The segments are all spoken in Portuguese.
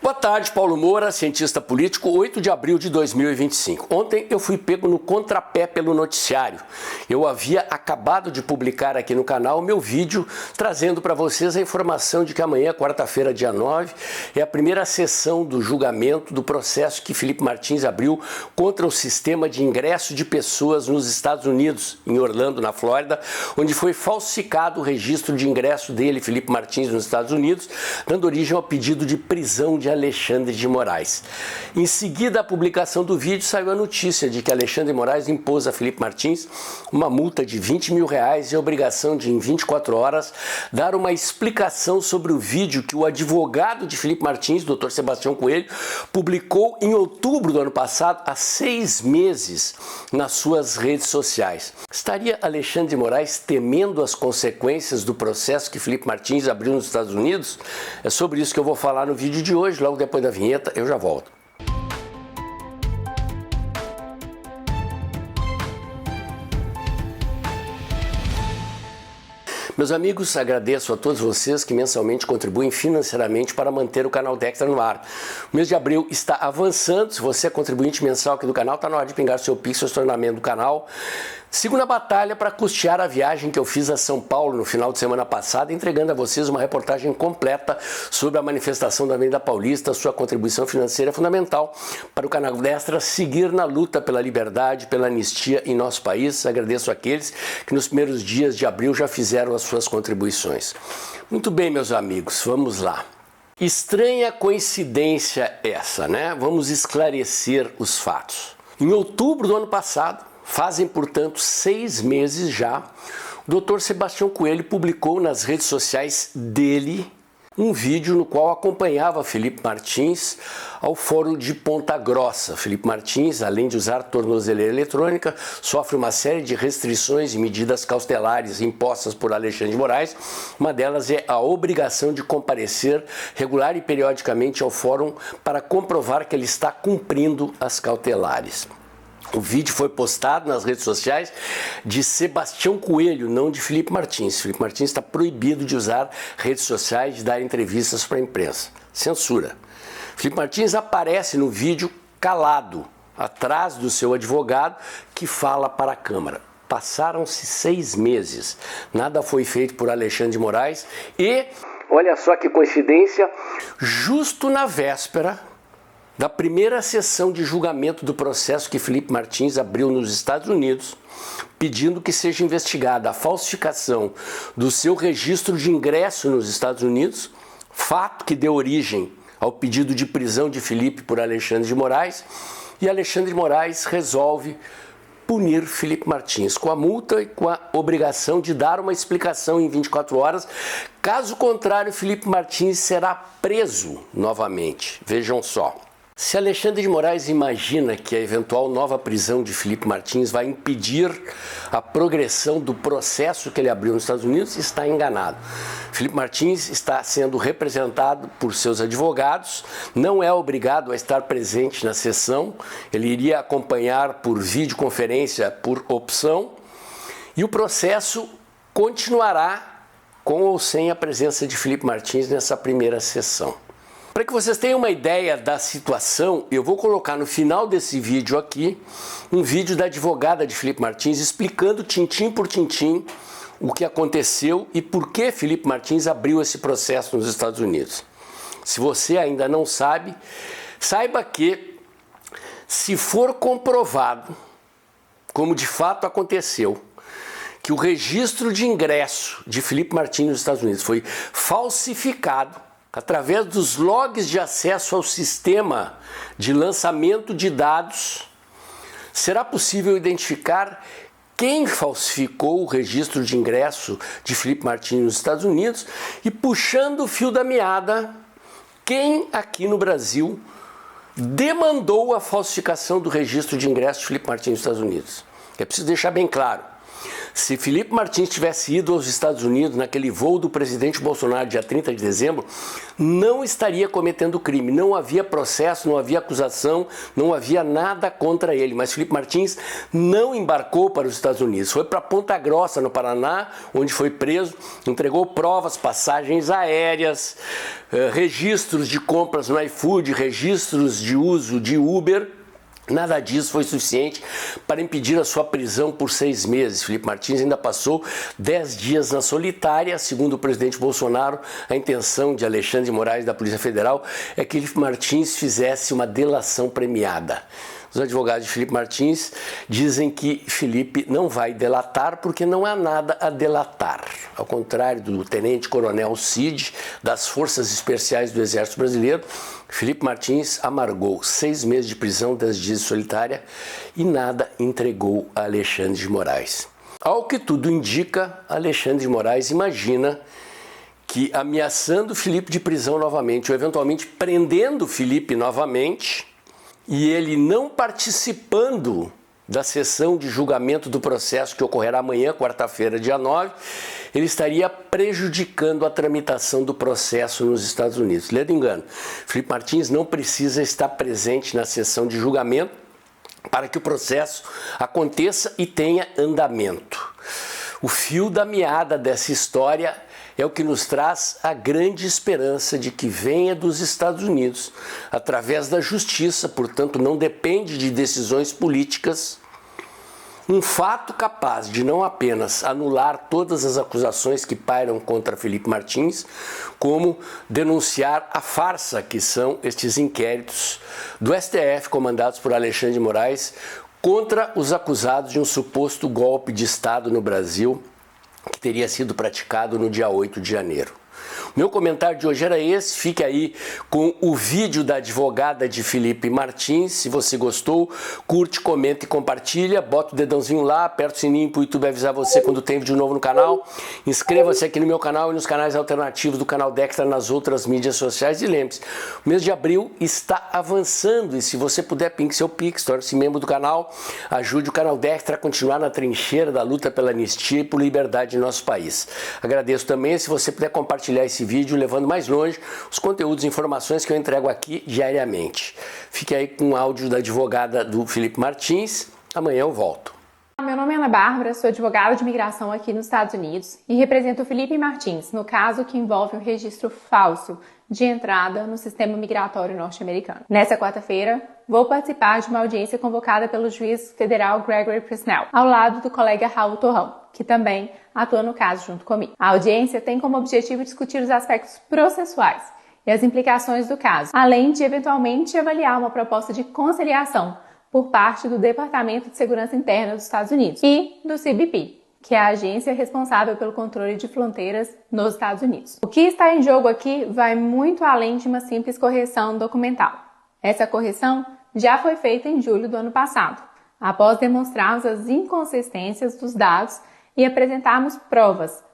Boa tarde, Paulo Moura, cientista político, 8 de abril de 2025. Ontem eu fui pego no contrapé pelo noticiário. Eu havia acabado de publicar aqui no canal o meu vídeo trazendo para vocês a informação de que amanhã, quarta-feira, dia 9, é a primeira sessão do julgamento do processo que Felipe Martins abriu contra o sistema de ingresso de pessoas nos Estados Unidos, em Orlando, na Flórida, onde foi falsificado o registro de ingresso dele, Felipe Martins, nos Estados Unidos, dando origem ao pedido de prisão de Alexandre de Moraes. Em seguida, a publicação do vídeo, saiu a notícia de que Alexandre de Moraes impôs a Felipe Martins uma multa de R$20 mil e a obrigação de, em 24 horas, dar uma explicação sobre o vídeo que o advogado de Felipe Martins, Dr. Sebastião Coelho, publicou em outubro do ano passado, há 6 meses, nas suas redes sociais. Estaria Alexandre de Moraes temendo as consequências do processo que Felipe Martins abriu nos Estados Unidos? É sobre isso que eu vou falar no vídeo de hoje. Logo depois da vinheta, eu já volto. Meus amigos, agradeço a todos vocês que mensalmente contribuem financeiramente para manter o canal Dextra no ar. O mês de abril está avançando. Se você é contribuinte mensal aqui do canal, está na hora de pingar seu Pix, seu tornamento do canal. Sigo na batalha para custear a viagem que eu fiz a São Paulo no final de semana passada, entregando a vocês uma reportagem completa sobre a manifestação da Avenida Paulista. Sua contribuição financeira é fundamental para o canal Dextra seguir na luta pela liberdade, pela anistia em nosso país. Agradeço àqueles que nos primeiros dias de abril já fizeram as suas contribuições. Muito bem, meus amigos, vamos lá. Estranha coincidência essa, né? Vamos esclarecer os fatos. Em outubro do ano passado, fazem, portanto, 6 meses já, o Dr. Sebastião Coelho publicou nas redes sociais dele um vídeo no qual acompanhava Felipe Martins ao Fórum de Ponta Grossa. Felipe Martins, além de usar tornozeleira eletrônica, sofre uma série de restrições e medidas cautelares impostas por Alexandre de Moraes. Uma delas é a obrigação de comparecer regular e periodicamente ao fórum para comprovar que ele está cumprindo as cautelares. O vídeo foi postado nas redes sociais de Sebastião Coelho, não de Felipe Martins. Felipe Martins está proibido de usar redes sociais, de dar entrevistas para a imprensa. Censura. Felipe Martins aparece no vídeo calado, atrás do seu advogado, que fala para a Câmara. Passaram-se 6 meses. Nada foi feito por Alexandre de Moraes e, olha só que coincidência, justo na véspera da primeira sessão de julgamento do processo que Felipe Martins abriu nos Estados Unidos, pedindo que seja investigada a falsificação do seu registro de ingresso nos Estados Unidos, fato que deu origem ao pedido de prisão de Felipe por Alexandre de Moraes, e Alexandre de Moraes resolve punir Felipe Martins com a multa e com a obrigação de dar uma explicação em 24 horas. Caso contrário, Felipe Martins será preso novamente. Vejam só. Se Alexandre de Moraes imagina que a eventual nova prisão de Felipe Martins vai impedir a progressão do processo que ele abriu nos Estados Unidos, está enganado. Felipe Martins está sendo representado por seus advogados, não é obrigado a estar presente na sessão, ele iria acompanhar por videoconferência por opção, e o processo continuará com ou sem a presença de Felipe Martins nessa primeira sessão. Para que vocês tenham uma ideia da situação, eu vou colocar no final desse vídeo aqui um vídeo da advogada de Felipe Martins explicando tintim por tintim o que aconteceu e por que Felipe Martins abriu esse processo nos Estados Unidos. Se você ainda não sabe, saiba que, se for comprovado, como de fato aconteceu, que o registro de ingresso de Felipe Martins nos Estados Unidos foi falsificado através dos logs de acesso ao sistema de lançamento de dados, será possível identificar quem falsificou o registro de ingresso de Felipe Martins nos Estados Unidos e, puxando o fio da meada, quem aqui no Brasil demandou a falsificação do registro de ingresso de Felipe Martins nos Estados Unidos. É preciso deixar bem claro. Se Felipe Martins tivesse ido aos Estados Unidos naquele voo do presidente Bolsonaro dia 30 de dezembro, não estaria cometendo crime, não havia processo, não havia acusação, não havia nada contra ele. Mas Felipe Martins não embarcou para os Estados Unidos, foi para Ponta Grossa, no Paraná, onde foi preso, entregou provas, passagens aéreas, registros de compras no iFood, registros de uso de Uber. Nada disso foi suficiente para impedir a sua prisão por 6 meses. Felipe Martins ainda passou 10 dias na solitária. Segundo o presidente Bolsonaro, a intenção de Alexandre de Moraes da Polícia Federal é que Felipe Martins fizesse uma delação premiada. Os advogados de Felipe Martins dizem que Felipe não vai delatar porque não há nada a delatar. Ao contrário do tenente-coronel Cid, das Forças Especiais do Exército Brasileiro, Felipe Martins amargou 6 meses de prisão, 10 dias de solitária e nada entregou a Alexandre de Moraes. Ao que tudo indica, Alexandre de Moraes imagina que ameaçando Felipe de prisão novamente, ou eventualmente prendendo Felipe novamente, e ele não participando da sessão de julgamento do processo que ocorrerá amanhã, quarta-feira, dia 9, ele estaria prejudicando a tramitação do processo nos Estados Unidos. Ledo engano, Felipe Martins não precisa estar presente na sessão de julgamento para que o processo aconteça e tenha andamento. O fio da meada dessa história é o que nos traz a grande esperança de que venha dos Estados Unidos, através da justiça, portanto não depende de decisões políticas, um fato capaz de não apenas anular todas as acusações que pairam contra Felipe Martins, como denunciar a farsa que são estes inquéritos do STF comandados por Alexandre de Moraes contra os acusados de um suposto golpe de Estado no Brasil que teria sido praticado no dia 8 de janeiro. Meu comentário de hoje era esse, fique aí com o vídeo da advogada de Felipe Martins. Se você gostou, curte, comenta e compartilha, bota o dedãozinho lá, aperta o sininho para o YouTube avisar você quando tem vídeo novo no canal. Inscreva-se aqui no meu canal e nos canais alternativos do canal Dextra nas outras mídias sociais. E lembre-se, o mês de abril está avançando e se você puder, pink seu pix, torne-se membro do canal, ajude o canal Dextra a continuar na trincheira da luta pela anistia e por liberdade em nosso país. Agradeço também se você puder compartilhar esse vídeo, levando mais longe os conteúdos e informações que eu entrego aqui diariamente. Fique aí com o áudio da advogada do Felipe Martins. Amanhã eu volto. Meu nome é Ana Bárbara, sou advogada de imigração aqui nos Estados Unidos e represento o Felipe Martins no caso que envolve um registro falso de entrada no sistema migratório norte-americano. Nessa quarta-feira, vou participar de uma audiência convocada pelo juiz federal Gregory Presnell, ao lado do colega Raul Torrão, que também atua no caso junto comigo. A audiência tem como objetivo discutir os aspectos processuais e as implicações do caso, além de eventualmente avaliar uma proposta de conciliação por parte do Departamento de Segurança Interna dos Estados Unidos e do CBP, que é a agência responsável pelo controle de fronteiras nos Estados Unidos. O que está em jogo aqui vai muito além de uma simples correção documental. Essa correção já foi feita em julho do ano passado, após demonstrarmos as inconsistências dos dados e apresentarmos provas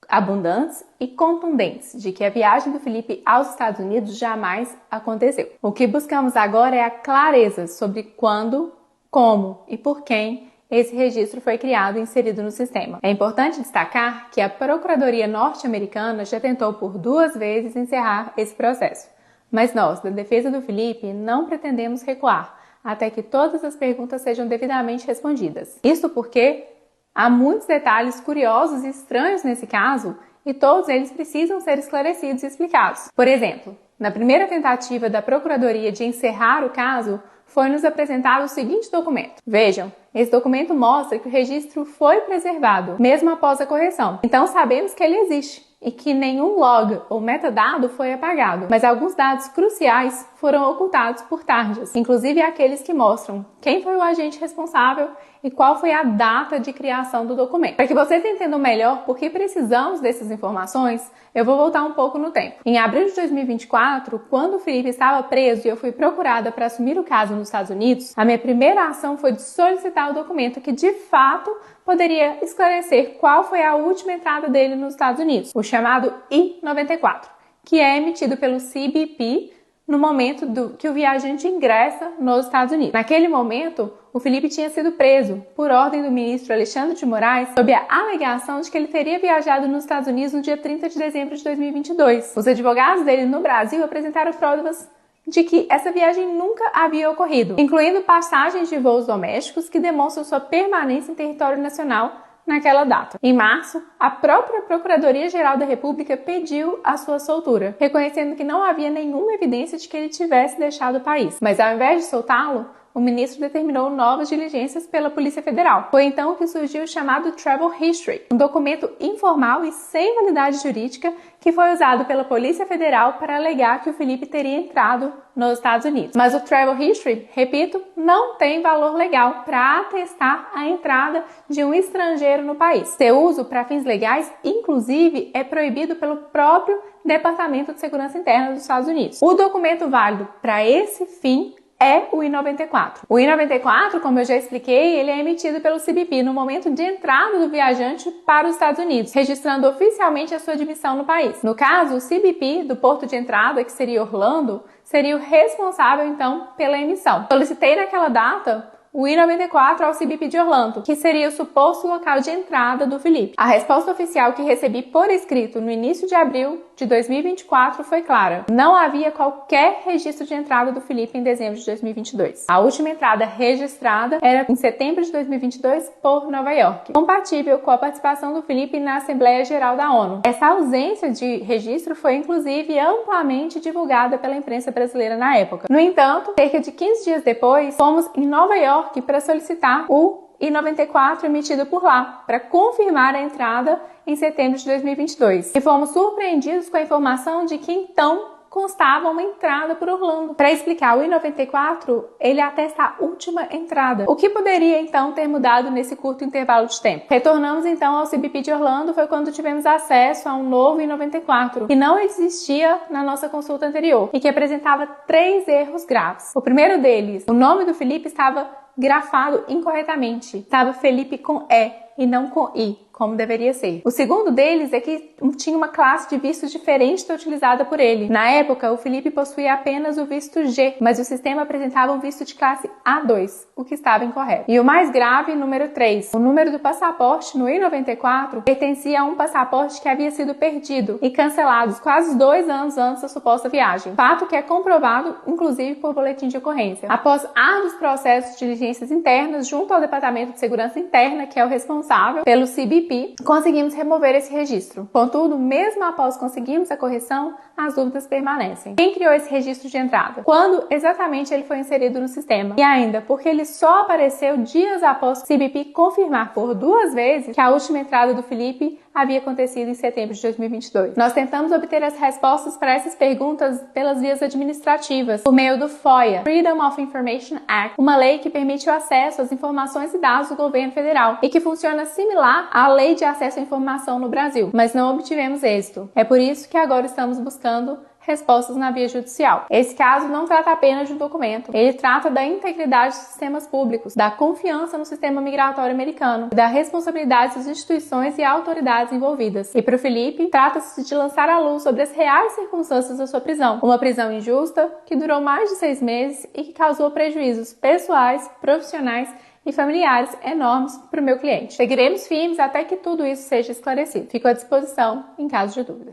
abundantes e contundentes de que a viagem do Felipe aos Estados Unidos jamais aconteceu. O que buscamos agora é a clareza sobre quando, como e por quem esse registro foi criado e inserido no sistema. É importante destacar que a Procuradoria norte-americana já tentou por 2 vezes encerrar esse processo, mas nós, da defesa do Felipe, não pretendemos recuar até que todas as perguntas sejam devidamente respondidas. Isso porque há muitos detalhes curiosos e estranhos nesse caso e todos eles precisam ser esclarecidos e explicados. Por exemplo, na primeira tentativa da Procuradoria de encerrar o caso, foi-nos apresentado o seguinte documento. Vejam, esse documento mostra que o registro foi preservado, mesmo após a correção. Então sabemos que ele existe e que nenhum log ou metadado foi apagado, mas alguns dados cruciais foram ocultados por tarjas, inclusive aqueles que mostram quem foi o agente responsável e qual foi a data de criação do documento. Para que vocês entendam melhor por que precisamos dessas informações, eu vou voltar um pouco no tempo. Em abril de 2024, quando o Felipe estava preso e eu fui procurada para assumir o caso nos Estados Unidos, a minha primeira ação foi de solicitar o documento que de fato poderia esclarecer qual foi a última entrada dele nos Estados Unidos, o chamado I-94, que é emitido pelo CBP no momento que o viajante ingressa nos Estados Unidos. Naquele momento, o Felipe tinha sido preso por ordem do ministro Alexandre de Moraes sob a alegação de que ele teria viajado nos Estados Unidos no dia 30 de dezembro de 2022. Os advogados dele no Brasil apresentaram provas de que essa viagem nunca havia ocorrido, incluindo passagens de voos domésticos que demonstram sua permanência em território nacional naquela data. Em março, a própria Procuradoria-Geral da República pediu a sua soltura, reconhecendo que não havia nenhuma evidência de que ele tivesse deixado o país. Mas ao invés de soltá-lo, o ministro determinou novas diligências pela Polícia Federal. Foi então que surgiu o chamado Travel History, um documento informal e sem validade jurídica que foi usado pela Polícia Federal para alegar que o Felipe teria entrado nos Estados Unidos. Mas o Travel History, repito, não tem valor legal para atestar a entrada de um estrangeiro no país. Seu uso para fins legais, inclusive, é proibido pelo próprio Departamento de Segurança Interna dos Estados Unidos. O documento válido para esse fim é o I-94. O I-94, como eu já expliquei, ele é emitido pelo CBP no momento de entrada do viajante para os Estados Unidos, registrando oficialmente a sua admissão no país. No caso, o CBP do porto de entrada, que seria Orlando, seria o responsável, então, pela emissão. Solicitei naquela data o I-94 ao CBP de Orlando, que seria o suposto local de entrada do Felipe. A resposta oficial que recebi por escrito no início de abril de 2024 foi clara. Não havia qualquer registro de entrada do Felipe em dezembro de 2022. A última entrada registrada era em setembro de 2022 por Nova York, compatível com a participação do Felipe na Assembleia Geral da ONU. Essa ausência de registro foi, inclusive, amplamente divulgada pela imprensa brasileira na época. No entanto, cerca de 15 dias depois, fomos em Nova York para solicitar o I-94 emitido por lá, para confirmar a entrada em setembro de 2022. E fomos surpreendidos com a informação de que então constava uma entrada por Orlando. Para explicar, o I-94, ele atesta a última entrada. O que poderia então ter mudado nesse curto intervalo de tempo? Retornamos então ao CBP de Orlando, foi quando tivemos acesso a um novo I-94, que não existia na nossa consulta anterior e que apresentava 3 erros graves. O primeiro deles, o nome do Felipe estava grafado incorretamente. Estava Felipe com E e não com I, como deveria ser. O segundo deles é que tinha uma classe de vistos diferente da utilizada por ele. Na época, o Felipe possuía apenas o visto G, mas o sistema apresentava um visto de classe A2, o que estava incorreto. E o mais grave, número 3. O número do passaporte no I-94 pertencia a um passaporte que havia sido perdido e cancelado quase 2 anos antes da suposta viagem. Fato que é comprovado, inclusive, por boletim de ocorrência. Após árduos processos de diligências internas junto ao Departamento de Segurança Interna, que é o responsável pelo CBP, conseguimos remover esse registro. Contudo, mesmo após conseguirmos a correção, as dúvidas permanecem. Quem criou esse registro de entrada? Quando exatamente ele foi inserido no sistema? E ainda, porque ele só apareceu dias após o CBP confirmar por 2 vezes que a última entrada do Felipe havia acontecido em setembro de 2022. Nós tentamos obter as respostas para essas perguntas pelas vias administrativas, por meio do FOIA, Freedom of Information Act, uma lei que permite o acesso às informações e dados do governo federal e que funciona similar à Lei de Acesso à Informação no Brasil, mas não obtivemos êxito. É por isso que agora estamos buscando respostas na via judicial. Esse caso não trata apenas de um documento, ele trata da integridade dos sistemas públicos, da confiança no sistema migratório americano, da responsabilidade das instituições e autoridades envolvidas. E para o Felipe, trata-se de lançar a luz sobre as reais circunstâncias da sua prisão. Uma prisão injusta que durou mais de 6 meses e que causou prejuízos pessoais, profissionais e familiares enormes para o meu cliente. Seguiremos firmes até que tudo isso seja esclarecido. Fico à disposição em caso de dúvida.